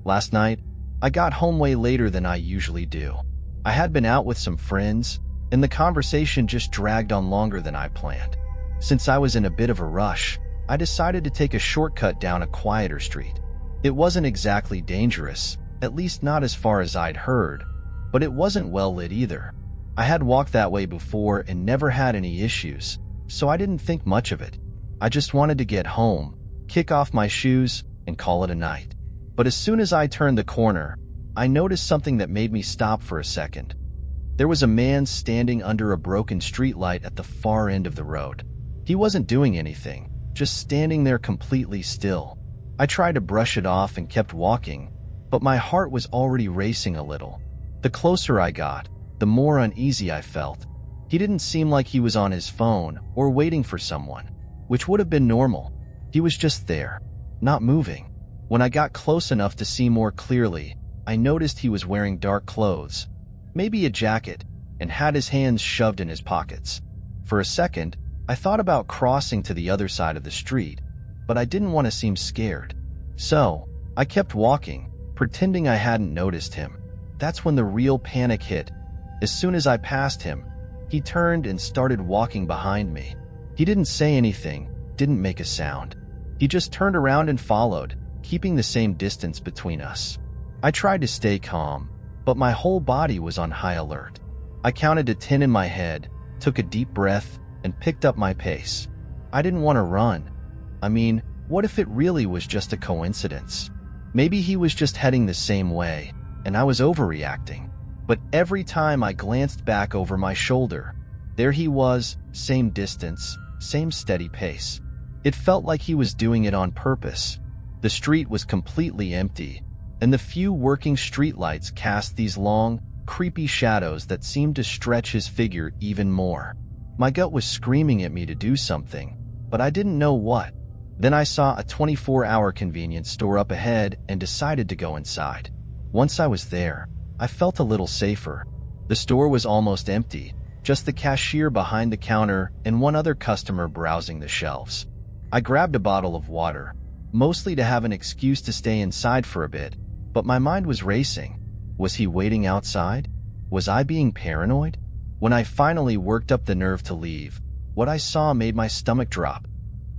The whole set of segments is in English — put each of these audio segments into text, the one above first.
Last night, I got home way later than I usually do. I had been out with some friends, and the conversation just dragged on longer than I planned. Since I was in a bit of a rush, I decided to take a shortcut down a quieter street. It wasn't exactly dangerous, at least not as far as I'd heard, but it wasn't well lit either. I had walked that way before and never had any issues, so I didn't think much of it. I just wanted to get home, kick off my shoes, and call it a night. But as soon as I turned the corner, I noticed something that made me stop for a second. There was a man standing under a broken streetlight at the far end of the road. He wasn't doing anything, just standing there completely still. I tried to brush it off and kept walking, but my heart was already racing a little. The closer I got, the more uneasy I felt. He didn't seem like he was on his phone or waiting for someone, which would have been normal. He was just there, not moving. When I got close enough to see more clearly, I noticed he was wearing dark clothes, maybe a jacket, and had his hands shoved in his pockets. For a second, I thought about crossing to the other side of the street, but I didn't want to seem scared. So, I kept walking, pretending I hadn't noticed him. That's when the real panic hit. As soon as I passed him, he turned and started walking behind me. He didn't say anything, didn't make a sound. He just turned around and followed, keeping the same distance between us. I tried to stay calm, but my whole body was on high alert. I counted to 10 in my head, took a deep breath, and picked up my pace. I didn't want to run. I mean, what if it really was just a coincidence? Maybe he was just heading the same way, and I was overreacting. But every time I glanced back over my shoulder, there he was, same distance, same steady pace. It felt like he was doing it on purpose. The street was completely empty, and the few working streetlights cast these long, creepy shadows that seemed to stretch his figure even more. My gut was screaming at me to do something, but I didn't know what. Then I saw a 24-hour convenience store up ahead and decided to go inside. Once I was there, I felt a little safer. The store was almost empty, just the cashier behind the counter and one other customer browsing the shelves. I grabbed a bottle of water, mostly to have an excuse to stay inside for a bit, but my mind was racing. Was he waiting outside? Was I being paranoid? When I finally worked up the nerve to leave, what I saw made my stomach drop.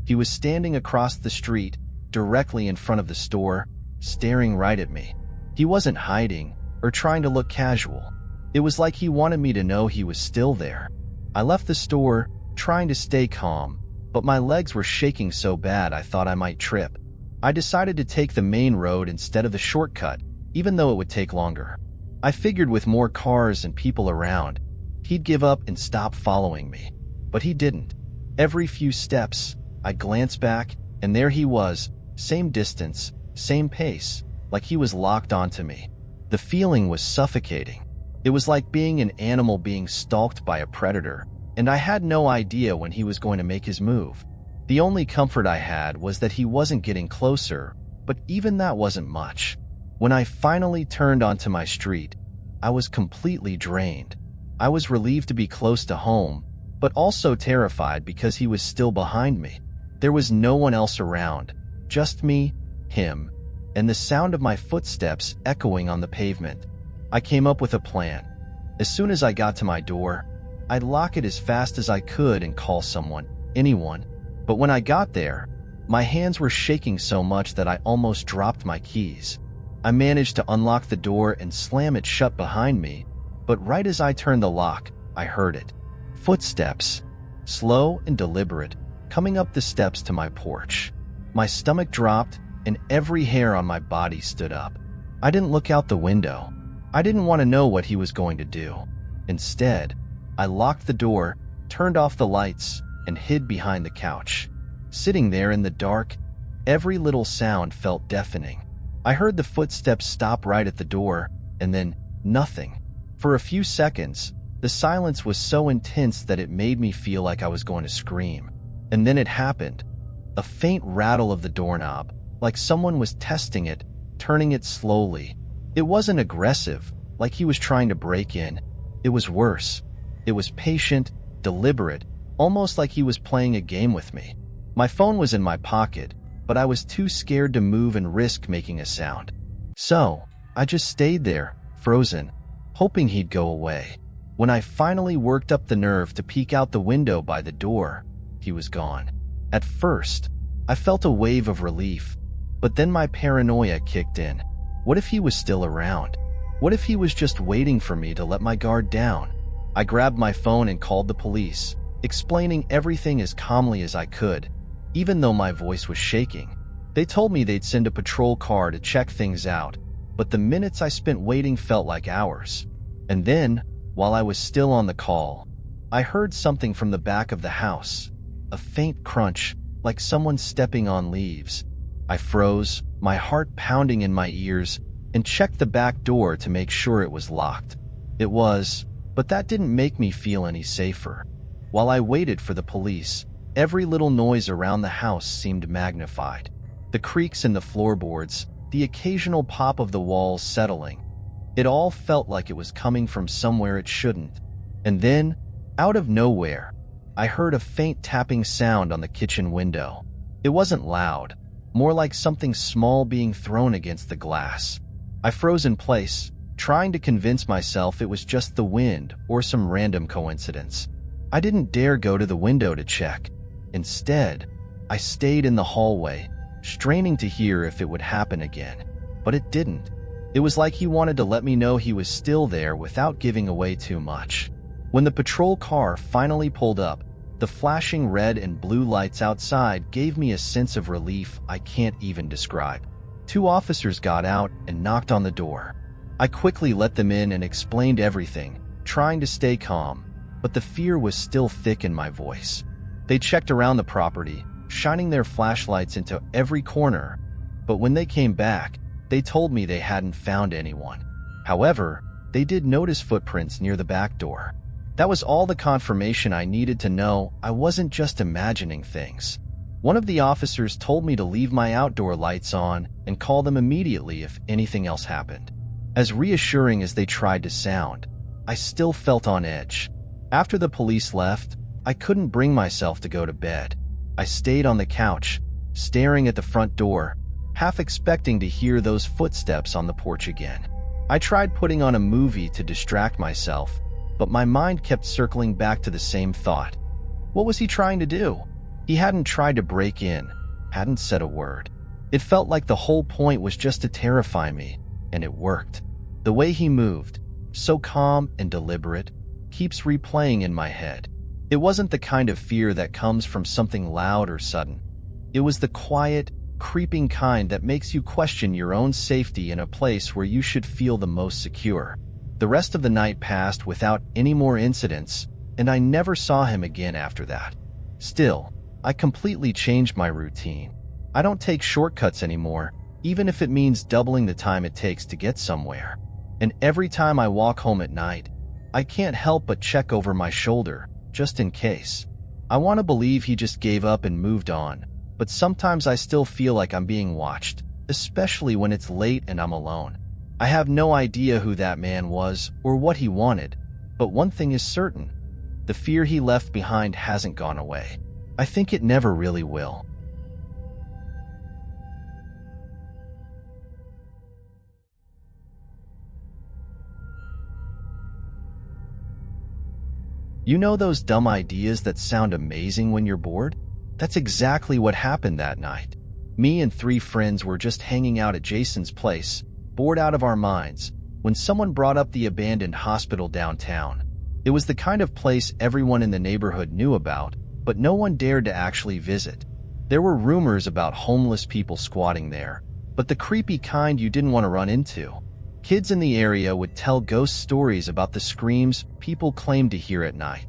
He was standing across the street, directly in front of the store, staring right at me. He wasn't hiding or trying to look casual. It was like he wanted me to know he was still there. I left the store, trying to stay calm, but my legs were shaking so bad I thought I might trip. I decided to take the main road instead of the shortcut, even though it would take longer. I figured with more cars and people around, he'd give up and stop following me. But he didn't. Every few steps, I glanced back, and there he was, same distance, same pace, like he was locked onto me. The feeling was suffocating. It was like being an animal being stalked by a predator, and I had no idea when he was going to make his move. The only comfort I had was that he wasn't getting closer, but even that wasn't much. When I finally turned onto my street, I was completely drained. I was relieved to be close to home, but also terrified because he was still behind me. There was no one else around, just me, him, and the sound of my footsteps echoing on the pavement. I came up with a plan. As soon as I got to my door, I'd lock it as fast as I could and call someone, anyone. But when I got there, my hands were shaking so much that I almost dropped my keys. I managed to unlock the door and slam it shut behind me, but right as I turned the lock, I heard it. Footsteps, slow and deliberate, coming up the steps to my porch. My stomach dropped and every hair on my body stood up. I didn't look out the window. I didn't want to know what he was going to do. Instead, I locked the door, turned off the lights, and hid behind the couch. Sitting there in the dark, every little sound felt deafening. I heard the footsteps stop right at the door, and then nothing. For a few seconds, the silence was so intense that it made me feel like I was going to scream. And then it happened. A faint rattle of the doorknob, like someone was testing it, turning it slowly. It wasn't aggressive, like he was trying to break in. It was worse. It was patient, deliberate, almost like he was playing a game with me. My phone was in my pocket, but I was too scared to move and risk making a sound. So, I just stayed there, frozen, hoping he'd go away. When I finally worked up the nerve to peek out the window by the door, he was gone. At first, I felt a wave of relief, but then my paranoia kicked in. What if he was still around? What if he was just waiting for me to let my guard down? I grabbed my phone and called the police, explaining everything as calmly as I could, even though my voice was shaking. They told me they'd send a patrol car to check things out, but the minutes I spent waiting felt like hours. And then, while I was still on the call, I heard something from the back of the house, a faint crunch, like someone stepping on leaves. I froze, my heart pounding in my ears, and checked the back door to make sure it was locked. It was, but that didn't make me feel any safer. While I waited for the police, every little noise around the house seemed magnified. The creaks in the floorboards, the occasional pop of the walls settling. It all felt like it was coming from somewhere it shouldn't. And then, out of nowhere, I heard a faint tapping sound on the kitchen window. It wasn't loud, more like something small being thrown against the glass. I froze in place, trying to convince myself it was just the wind or some random coincidence. I didn't dare go to the window to check. Instead, I stayed in the hallway, straining to hear if it would happen again. But it didn't. It was like he wanted to let me know he was still there without giving away too much. When the patrol car finally pulled up, the flashing red and blue lights outside gave me a sense of relief I can't even describe. 2 officers got out and knocked on the door. I quickly let them in and explained everything, trying to stay calm, but the fear was still thick in my voice. They checked around the property, shining their flashlights into every corner, but when they came back, they told me they hadn't found anyone. However, they did notice footprints near the back door. That was all the confirmation I needed to know I wasn't just imagining things. One of the officers told me to leave my outdoor lights on and call them immediately if anything else happened. As reassuring as they tried to sound, I still felt on edge. After the police left, I couldn't bring myself to go to bed. I stayed on the couch, staring at the front door, half expecting to hear those footsteps on the porch again. I tried putting on a movie to distract myself, but my mind kept circling back to the same thought. What was he trying to do? He hadn't tried to break in, hadn't said a word. It felt like the whole point was just to terrify me, and it worked. The way he moved, so calm and deliberate, keeps replaying in my head. It wasn't the kind of fear that comes from something loud or sudden. It was the quiet, creeping kind that makes you question your own safety in a place where you should feel the most secure. The rest of the night passed without any more incidents, and I never saw him again after that. Still, I completely changed my routine. I don't take shortcuts anymore, even if it means doubling the time it takes to get somewhere. And every time I walk home at night, I can't help but check over my shoulder, just in case. I want to believe he just gave up and moved on, but sometimes I still feel like I'm being watched, especially when it's late and I'm alone. I have no idea who that man was or what he wanted, but one thing is certain. The fear he left behind hasn't gone away. I think it never really will. You know those dumb ideas that sound amazing when you're bored? That's exactly what happened that night. Me and 3 friends were just hanging out at Jason's place, bored out of our minds, when someone brought up the abandoned hospital downtown. It was the kind of place everyone in the neighborhood knew about, but no one dared to actually visit. There were rumors about homeless people squatting there, but the creepy kind you didn't want to run into. Kids in the area would tell ghost stories about the screams people claimed to hear at night.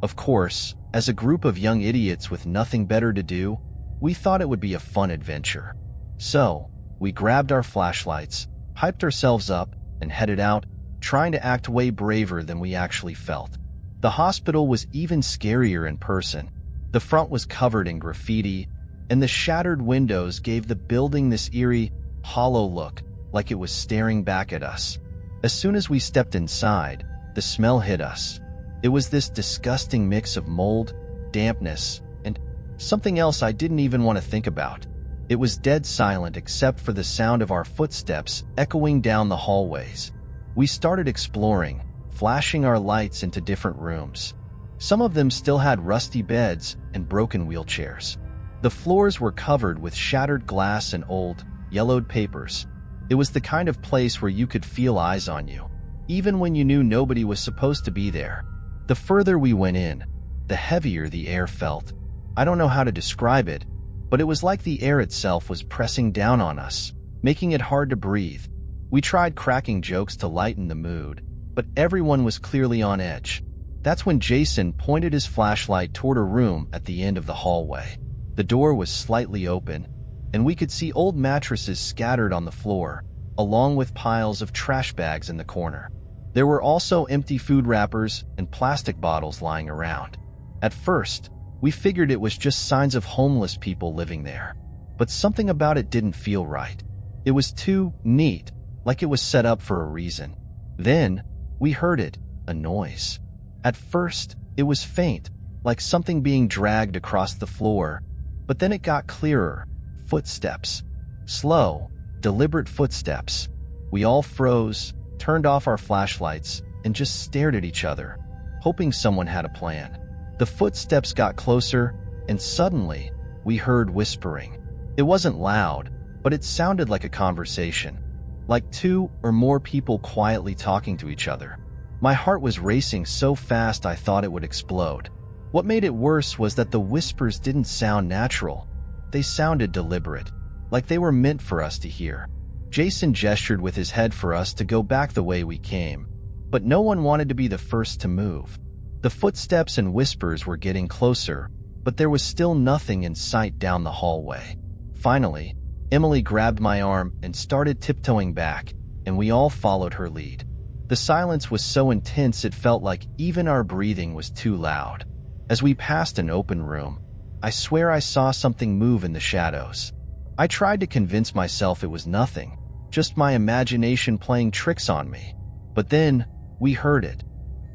Of course, as a group of young idiots with nothing better to do, we thought it would be a fun adventure. So, we grabbed our flashlights, hyped ourselves up, and headed out, trying to act way braver than we actually felt. The hospital was even scarier in person. The front was covered in graffiti, and the shattered windows gave the building this eerie, hollow look, like it was staring back at us. As soon as we stepped inside, the smell hit us. It was this disgusting mix of mold, dampness, and something else I didn't even want to think about. It was dead silent except for the sound of our footsteps echoing down the hallways. We started exploring, flashing our lights into different rooms. Some of them still had rusty beds and broken wheelchairs. The floors were covered with shattered glass and old, yellowed papers. It was the kind of place where you could feel eyes on you, even when you knew nobody was supposed to be there. The further we went in, the heavier the air felt. I don't know how to describe it, but it was like the air itself was pressing down on us, making it hard to breathe. We tried cracking jokes to lighten the mood, but everyone was clearly on edge. That's when Jason pointed his flashlight toward a room at the end of the hallway. The door was slightly open, and we could see old mattresses scattered on the floor, along with piles of trash bags in the corner. There were also empty food wrappers and plastic bottles lying around. At first, we figured it was just signs of homeless people living there, but something about it didn't feel right. It was too neat, like it was set up for a reason. Then, we heard it, a noise. At first, it was faint, like something being dragged across the floor, but then it got clearer. Footsteps. Slow, deliberate footsteps. We all froze, turned off our flashlights, and just stared at each other, hoping someone had a plan. The footsteps got closer, and suddenly, we heard whispering. It wasn't loud, but it sounded like a conversation, like two or more people quietly talking to each other. My heart was racing so fast I thought it would explode. What made it worse was that the whispers didn't sound natural. They sounded deliberate, like they were meant for us to hear. Jason gestured with his head for us to go back the way we came, but no one wanted to be the first to move. The footsteps and whispers were getting closer, but there was still nothing in sight down the hallway. Finally, Emily grabbed my arm and started tiptoeing back, and we all followed her lead. The silence was so intense it felt like even our breathing was too loud. As we passed an open room, I swear I saw something move in the shadows. I tried to convince myself it was nothing, just my imagination playing tricks on me. But then, we heard it.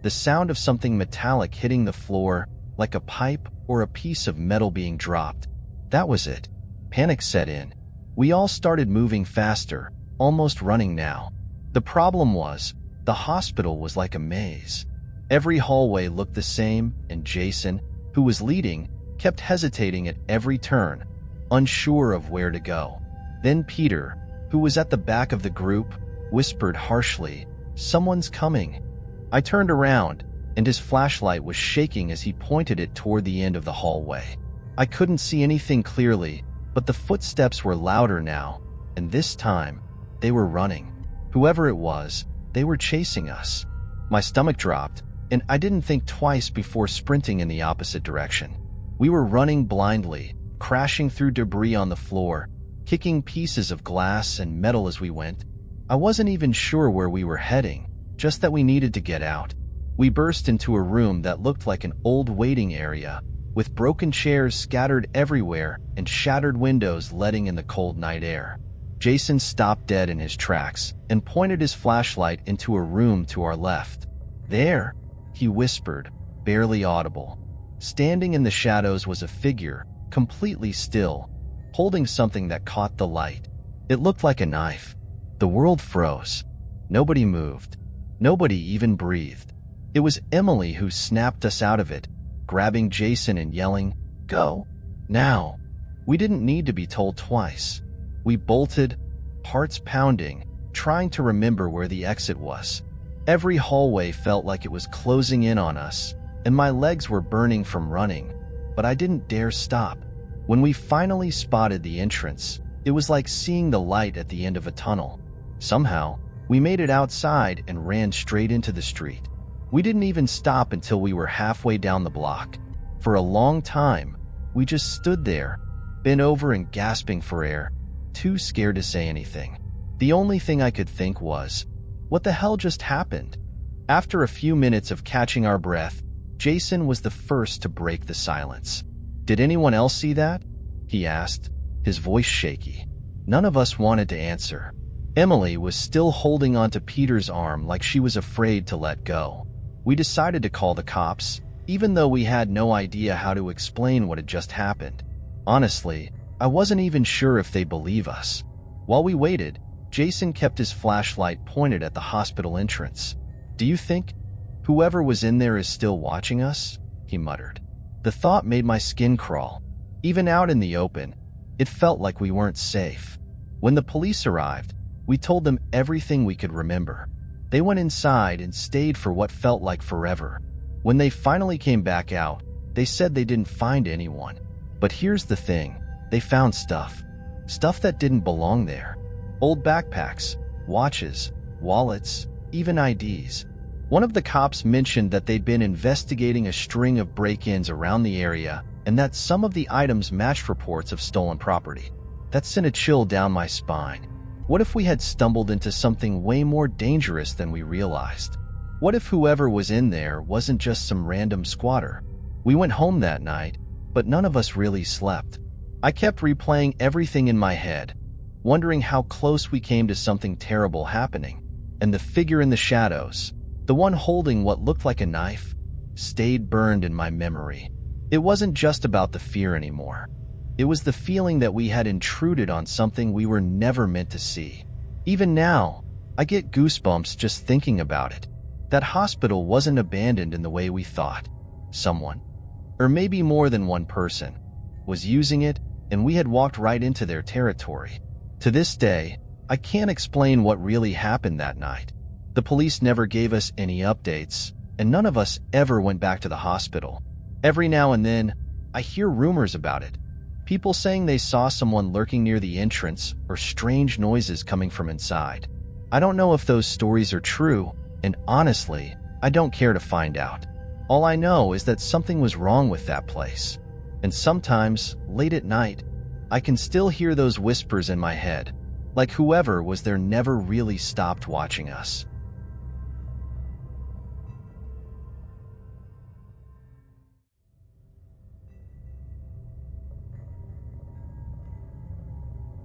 The sound of something metallic hitting the floor, like a pipe or a piece of metal being dropped. That was it. Panic set in. We all started moving faster, almost running now. The problem was, the hospital was like a maze. Every hallway looked the same, and Jason, who was leading, kept hesitating at every turn, unsure of where to go. Then Peter, who was at the back of the group, whispered harshly, "Someone's coming." I turned around, and his flashlight was shaking as he pointed it toward the end of the hallway. I couldn't see anything clearly, but the footsteps were louder now, and this time, they were running. Whoever it was, they were chasing us. My stomach dropped, and I didn't think twice before sprinting in the opposite direction. We were running blindly, crashing through debris on the floor, kicking pieces of glass and metal as we went. I wasn't even sure where we were heading, just that we needed to get out. We burst into a room that looked like an old waiting area, with broken chairs scattered everywhere and shattered windows letting in the cold night air. Jason stopped dead in his tracks and pointed his flashlight into a room to our left. "There," he whispered, barely audible. Standing in the shadows was a figure, completely still, holding something that caught the light. It looked like a knife. The world froze. Nobody moved. Nobody even breathed. It was Emily who snapped us out of it, grabbing Jason and yelling, "Go! Now!" We didn't need to be told twice. We bolted, hearts pounding, trying to remember where the exit was. Every hallway felt like it was closing in on us, and my legs were burning from running, but I didn't dare stop. When we finally spotted the entrance, it was like seeing the light at the end of a tunnel. Somehow, we made it outside and ran straight into the street. We didn't even stop until we were halfway down the block. For a long time, we just stood there, bent over and gasping for air, too scared to say anything. The only thing I could think was, what the hell just happened? After a few minutes of catching our breath, Jason was the first to break the silence. "Did anyone else see that?" he asked, his voice shaky. None of us wanted to answer. Emily was still holding onto Peter's arm like she was afraid to let go. We decided to call the cops, even though we had no idea how to explain what had just happened. Honestly, I wasn't even sure if they believe us. While we waited, Jason kept his flashlight pointed at the hospital entrance. "Do you think whoever was in there is still watching us?" he muttered. The thought made my skin crawl. Even out in the open, it felt like we weren't safe. When the police arrived, we told them everything we could remember. They went inside and stayed for what felt like forever. When they finally came back out, they said they didn't find anyone. But here's the thing, they found stuff. Stuff that didn't belong there. Old backpacks, watches, wallets, even IDs. One of the cops mentioned that they'd been investigating a string of break-ins around the area and that some of the items matched reports of stolen property. That sent a chill down my spine. What if we had stumbled into something way more dangerous than we realized? What if whoever was in there wasn't just some random squatter? We went home that night, but none of us really slept. I kept replaying everything in my head, wondering how close we came to something terrible happening. And the figure in the shadows, the one holding what looked like a knife, stayed burned in my memory. It wasn't just about the fear anymore. It was the feeling that we had intruded on something we were never meant to see. Even now, I get goosebumps just thinking about it. That hospital wasn't abandoned in the way we thought. Someone, or maybe more than one person, was using it, and we had walked right into their territory. To this day, I can't explain what really happened that night. The police never gave us any updates, and none of us ever went back to the hospital. Every now and then, I hear rumors about it. People saying they saw someone lurking near the entrance or strange noises coming from inside. I don't know if those stories are true, and honestly, I don't care to find out. All I know is that something was wrong with that place. And sometimes, late at night, I can still hear those whispers in my head, like whoever was there never really stopped watching us.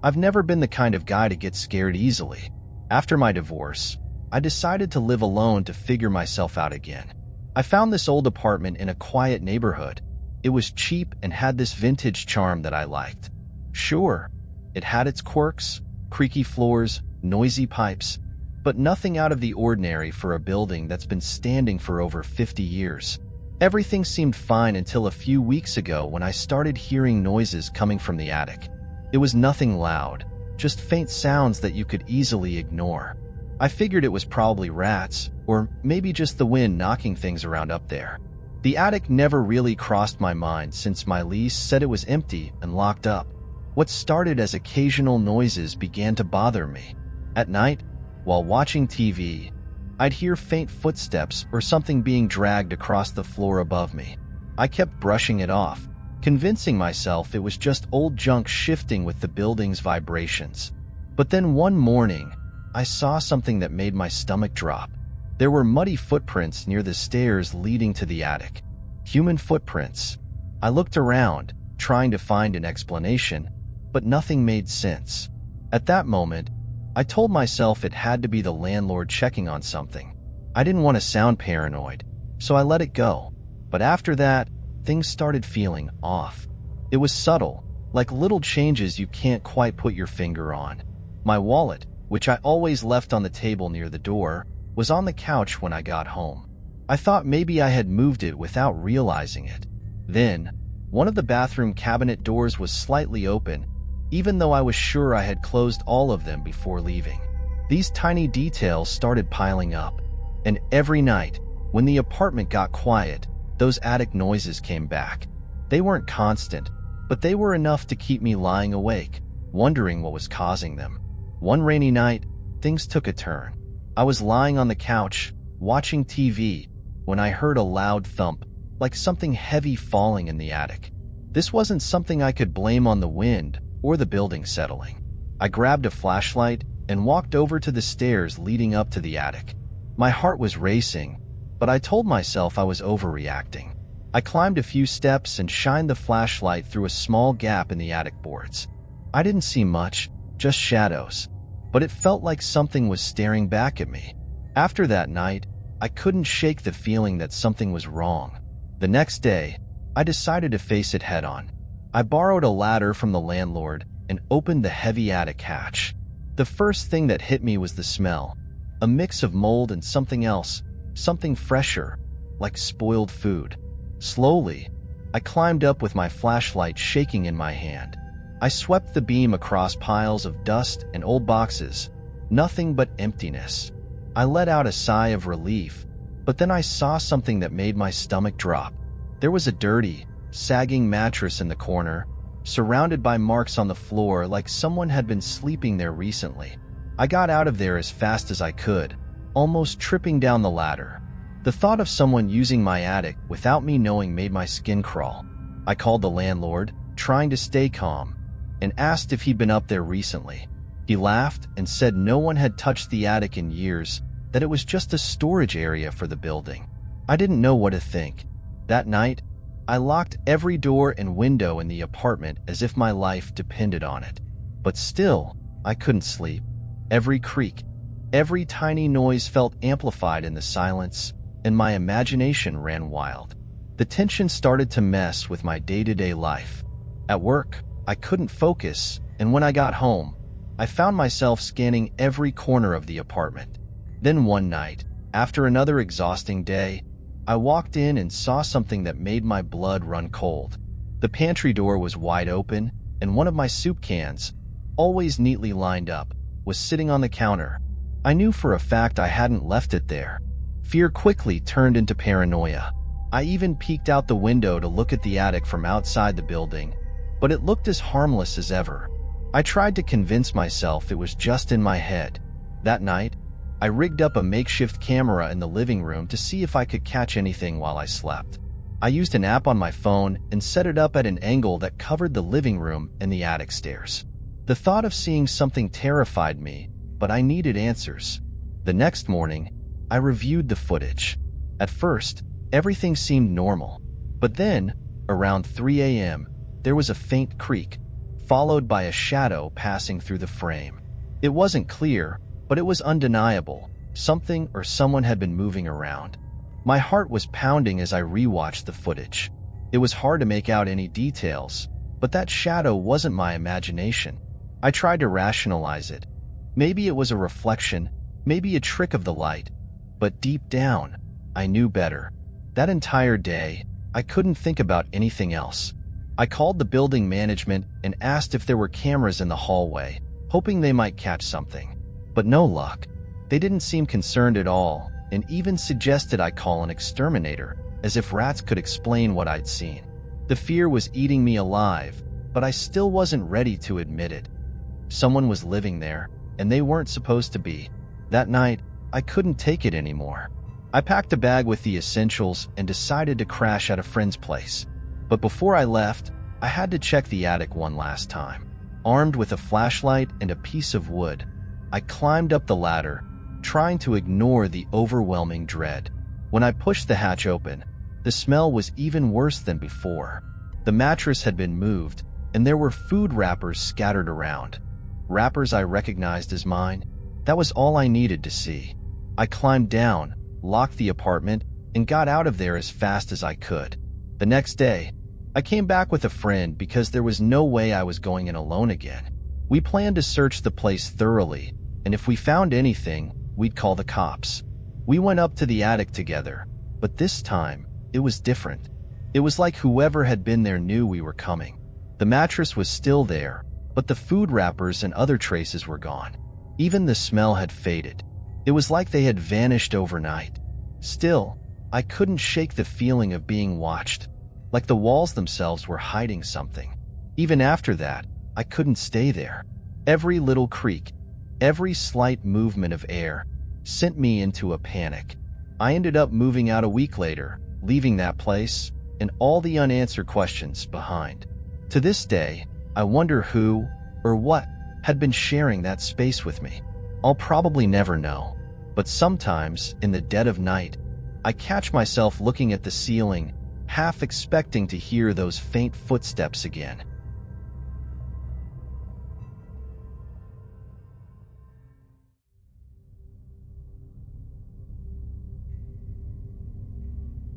I've never been the kind of guy to get scared easily. After my divorce, I decided to live alone to figure myself out again. I found this old apartment in a quiet neighborhood. It was cheap and had this vintage charm that I liked. Sure, it had its quirks, creaky floors, noisy pipes, but nothing out of the ordinary for a building that's been standing for over 50 years. Everything seemed fine until a few weeks ago when I started hearing noises coming from the attic. It was nothing loud, just faint sounds that you could easily ignore. I figured it was probably rats, or maybe just the wind knocking things around up there. The attic never really crossed my mind since my lease said it was empty and locked up. What started as occasional noises began to bother me. At night, while watching TV, I'd hear faint footsteps or something being dragged across the floor above me. I kept brushing it off, convincing myself it was just old junk shifting with the building's vibrations. But then one morning, I saw something that made my stomach drop. There were muddy footprints near the stairs leading to the attic. Human footprints. I looked around, trying to find an explanation, but nothing made sense. At that moment, I told myself it had to be the landlord checking on something. I didn't want to sound paranoid, so I let it go. But after that, things started feeling off. It was subtle, like little changes you can't quite put your finger on. My wallet, which I always left on the table near the door, was on the couch when I got home. I thought maybe I had moved it without realizing it. Then, one of the bathroom cabinet doors was slightly open, even though I was sure I had closed all of them before leaving. These tiny details started piling up, and every night, when the apartment got quiet, those attic noises came back. They weren't constant, but they were enough to keep me lying awake, wondering what was causing them. One rainy night, things took a turn. I was lying on the couch, watching TV, when I heard a loud thump, like something heavy falling in the attic. This wasn't something I could blame on the wind or the building settling. I grabbed a flashlight and walked over to the stairs leading up to the attic. My heart was racing, but I told myself I was overreacting. I climbed a few steps and shined the flashlight through a small gap in the attic boards. I didn't see much, just shadows, but it felt like something was staring back at me. After that night, I couldn't shake the feeling that something was wrong. The next day, I decided to face it head on. I borrowed a ladder from the landlord and opened the heavy attic hatch. The first thing that hit me was the smell, a mix of mold and something else, something fresher, like spoiled food. Slowly, I climbed up with my flashlight shaking in my hand. I swept the beam across piles of dust and old boxes, nothing but emptiness. I let out a sigh of relief, but then I saw something that made my stomach drop. There was a dirty, sagging mattress in the corner, surrounded by marks on the floor like someone had been sleeping there recently. I got out of there as fast as I could, almost tripping down the ladder. The thought of someone using my attic without me knowing made my skin crawl. I called the landlord, trying to stay calm, and asked if he'd been up there recently. He laughed and said no one had touched the attic in years, that it was just a storage area for the building. I didn't know what to think. That night, I locked every door and window in the apartment as if my life depended on it. But still, I couldn't sleep. Every creak, every tiny noise felt amplified in the silence, and my imagination ran wild. The tension started to mess with my day-to-day life. At work, I couldn't focus, and when I got home, I found myself scanning every corner of the apartment. Then one night, after another exhausting day, I walked in and saw something that made my blood run cold. The pantry door was wide open, and one of my soup cans, always neatly lined up, was sitting on the counter. I knew for a fact I hadn't left it there. Fear quickly turned into paranoia. I even peeked out the window to look at the attic from outside the building, but it looked as harmless as ever. I tried to convince myself it was just in my head. That night, I rigged up a makeshift camera in the living room to see if I could catch anything while I slept. I used an app on my phone and set it up at an angle that covered the living room and the attic stairs. The thought of seeing something terrified me, but I needed answers. The next morning, I reviewed the footage. At first, everything seemed normal. But then, around 3 a.m., there was a faint creak, followed by a shadow passing through the frame. It wasn't clear, but it was undeniable. Something or someone had been moving around. My heart was pounding as I rewatched the footage. It was hard to make out any details, but that shadow wasn't my imagination. I tried to rationalize it. Maybe it was a reflection, maybe a trick of the light, but deep down, I knew better. That entire day, I couldn't think about anything else. I called the building management and asked if there were cameras in the hallway, hoping they might catch something. But no luck. They didn't seem concerned at all, and even suggested I call an exterminator, as if rats could explain what I'd seen. The fear was eating me alive, but I still wasn't ready to admit it. Someone was living there, and they weren't supposed to be. That night, I couldn't take it anymore. I packed a bag with the essentials and decided to crash at a friend's place. But before I left, I had to check the attic one last time. Armed with a flashlight and a piece of wood, I climbed up the ladder, trying to ignore the overwhelming dread. When I pushed the hatch open, the smell was even worse than before. The mattress had been moved, and there were food wrappers scattered around. Wrappers I recognized as mine. That was all I needed to see. I climbed down, locked the apartment, and got out of there as fast as I could. The next day, I came back with a friend because there was no way I was going in alone again. We planned to search the place thoroughly, and if we found anything, we'd call the cops. We went up to the attic together, but this time, it was different. It was like whoever had been there knew we were coming. The mattress was still there, but the food wrappers and other traces were gone. Even the smell had faded. It was like they had vanished overnight. Still, I couldn't shake the feeling of being watched, like the walls themselves were hiding something. Even after that, I couldn't stay there. Every little creak, every slight movement of air, sent me into a panic. I ended up moving out a week later, leaving that place and all the unanswered questions behind. To this day, I wonder who or what had been sharing that space with me. I'll probably never know, but sometimes, in the dead of night, I catch myself looking at the ceiling, half expecting to hear those faint footsteps again.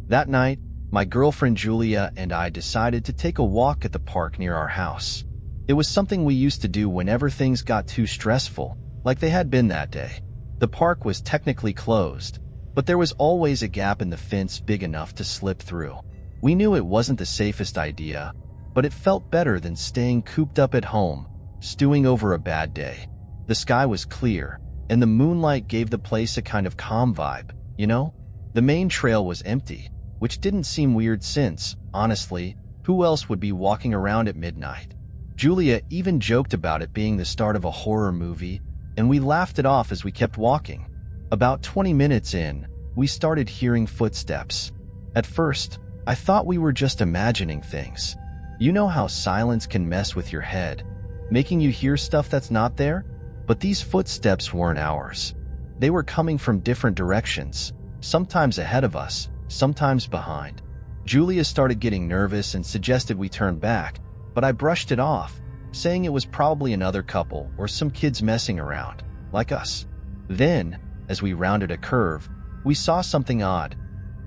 That night, My girlfriend Julia and I decided to take a walk at the park near our house. It was something we used to do whenever things got too stressful, like they had been that day. The park was technically closed, but there was always a gap in the fence big enough to slip through. We knew it wasn't the safest idea, but it felt better than staying cooped up at home, stewing over a bad day. The sky was clear, and the moonlight gave the place a kind of calm vibe, you know? The main trail was empty, which didn't seem weird since, honestly, who else would be walking around at midnight? Julia even joked about it being the start of a horror movie, and we laughed it off as we kept walking. About 20 minutes in, we started hearing footsteps. At first, I thought we were just imagining things. You know how silence can mess with your head, making you hear stuff that's not there? But these footsteps weren't ours. They were coming from different directions, sometimes ahead of us, sometimes behind. Julia started getting nervous and suggested we turn back, but I brushed it off, saying it was probably another couple or some kids messing around, like us. Then, as we rounded a curve, we saw something odd.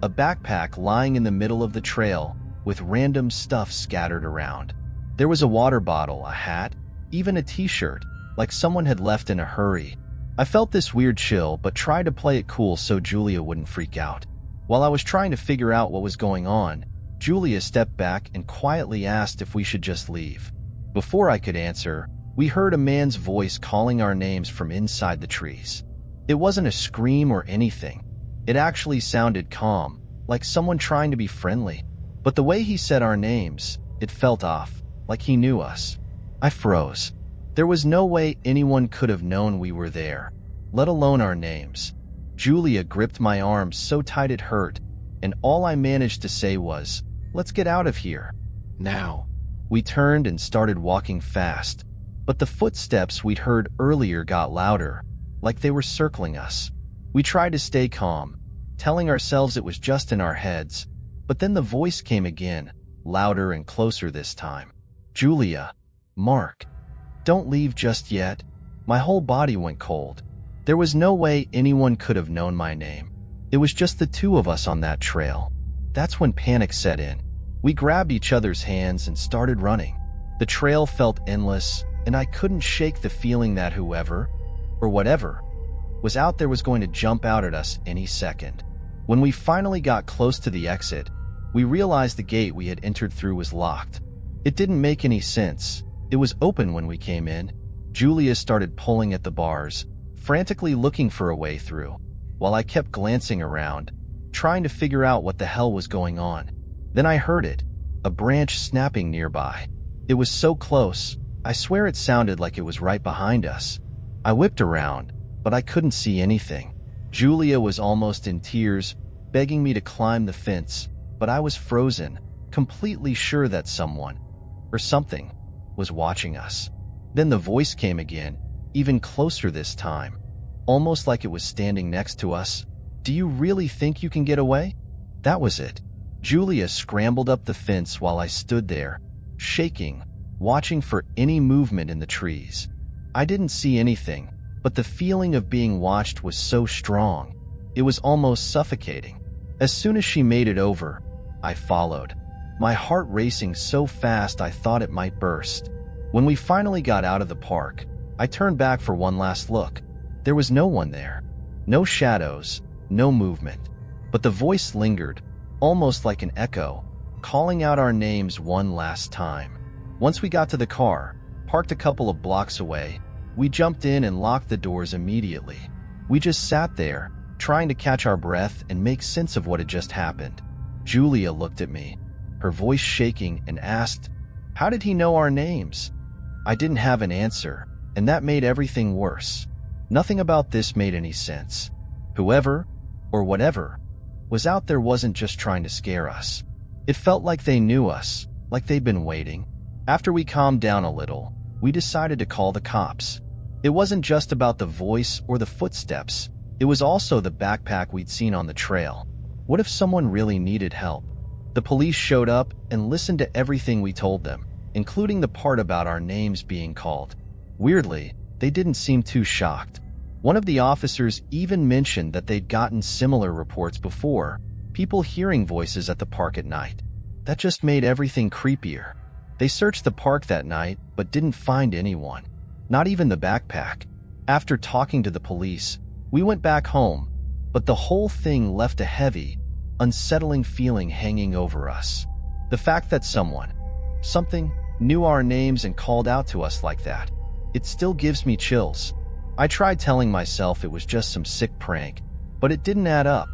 A backpack lying in the middle of the trail, with random stuff scattered around. There was a water bottle, a hat, even a t-shirt, like someone had left in a hurry. I felt this weird chill but tried to play it cool so Julia wouldn't freak out. While I was trying to figure out what was going on, Julia stepped back and quietly asked if we should just leave. Before I could answer, we heard a man's voice calling our names from inside the trees. It wasn't a scream or anything. It actually sounded calm, like someone trying to be friendly. But the way he said our names, it felt off, like he knew us. I froze. There was no way anyone could have known we were there, let alone our names. Julia gripped my arm so tight it hurt, and all I managed to say was, "Let's get out of here. Now." We turned and started walking fast, but the footsteps we'd heard earlier got louder, like they were circling us. We tried to stay calm, telling ourselves it was just in our heads, but then the voice came again, louder and closer this time. "Julia, Mark, don't leave just yet." My whole body went cold. There was no way anyone could have known my name. It was just the two of us on that trail. That's when panic set in. We grabbed each other's hands and started running. The trail felt endless, and I couldn't shake the feeling that whoever, or whatever, was out there was going to jump out at us any second. When we finally got close to the exit, we realized the gate we had entered through was locked. It didn't make any sense. It was open when we came in. Julia started pulling at the bars, frantically looking for a way through, while I kept glancing around, trying to figure out what the hell was going on. Then I heard it, a branch snapping nearby. It was so close, I swear it sounded like it was right behind us. I whipped around, but I couldn't see anything. Julia was almost in tears, begging me to climb the fence, but I was frozen, completely sure that someone, or something, was watching us. Then the voice came again, even closer this time, almost like it was standing next to us. "Do you really think you can get away?" That was it. Julia scrambled up the fence while I stood there, shaking, watching for any movement in the trees. I didn't see anything, but the feeling of being watched was so strong. It was almost suffocating. As soon as she made it over, I followed, my heart racing so fast I thought it might burst. When we finally got out of the park, I turned back for one last look. There was no one there. No shadows, no movement. But the voice lingered, almost like an echo, calling out our names one last time. Once we got to the car, parked a couple of blocks away, we jumped in and locked the doors immediately. We just sat there, trying to catch our breath and make sense of what had just happened. Julia looked at me, her voice shaking, and asked, "How did he know our names?" I didn't have an answer, and that made everything worse. Nothing about this made any sense. Whoever, or whatever, was out there wasn't just trying to scare us. It felt like they knew us, like they'd been waiting. After we calmed down a little, we decided to call the cops. It wasn't just about the voice or the footsteps. It was also the backpack we'd seen on the trail. What if someone really needed help? The police showed up and listened to everything we told them, including the part about our names being called. Weirdly, they didn't seem too shocked. One of the officers even mentioned that they'd gotten similar reports before, People hearing voices at the park at night. That just made everything creepier. They searched the park that night, but didn't find anyone. Not even the backpack. After talking to the police, we went back home, but the whole thing left a heavy, unsettling feeling hanging over us. The fact that something, knew our names and called out to us like that, it still gives me chills. I tried telling myself it was just some sick prank, but it didn't add up.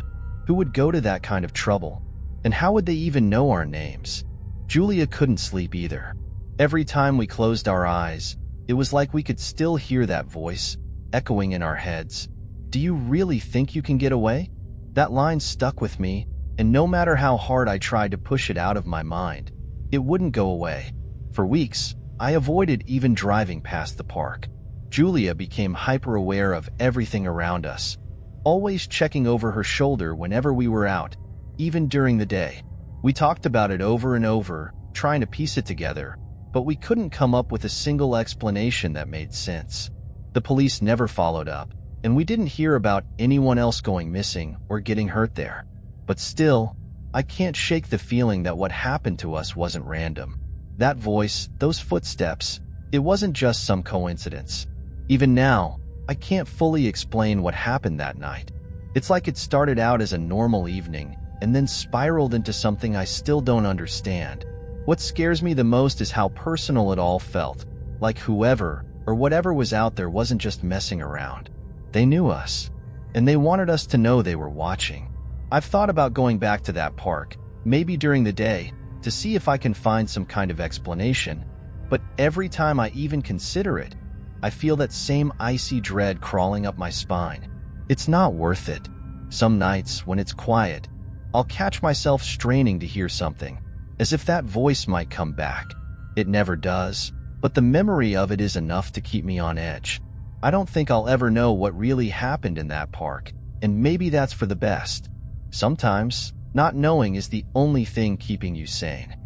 Who would go to that kind of trouble? And how would they even know our names? Julia couldn't sleep either. Every time we closed our eyes, it was like we could still hear that voice echoing in our heads. Do you really think you can get away? That line stuck with me, and no matter how hard I tried to push it out of my mind, it wouldn't go away. For weeks, I avoided even driving past the park. Julia became hyper-aware of everything around us, always checking over her shoulder whenever we were out, even during the day. We talked about it over and over, trying to piece it together, but we couldn't come up with a single explanation that made sense. The police never followed up, and we didn't hear about anyone else going missing or getting hurt there. But still, I can't shake the feeling that what happened to us wasn't random. That voice, those footsteps, it wasn't just some coincidence. Even now, I can't fully explain what happened that night. It's like it started out as a normal evening and then spiraled into something I still don't understand. What scares me the most is how personal it all felt, like whoever or whatever was out there wasn't just messing around. They knew us, and they wanted us to know they were watching. I've thought about going back to that park, maybe during the day, to see if I can find some kind of explanation, but every time I even consider it, I feel that same icy dread crawling up my spine. It's not worth it. Some nights, when it's quiet, I'll catch myself straining to hear something, as if that voice might come back. It never does, but the memory of it is enough to keep me on edge. I don't think I'll ever know what really happened in that park, and maybe that's for the best. Sometimes, not knowing is the only thing keeping you sane.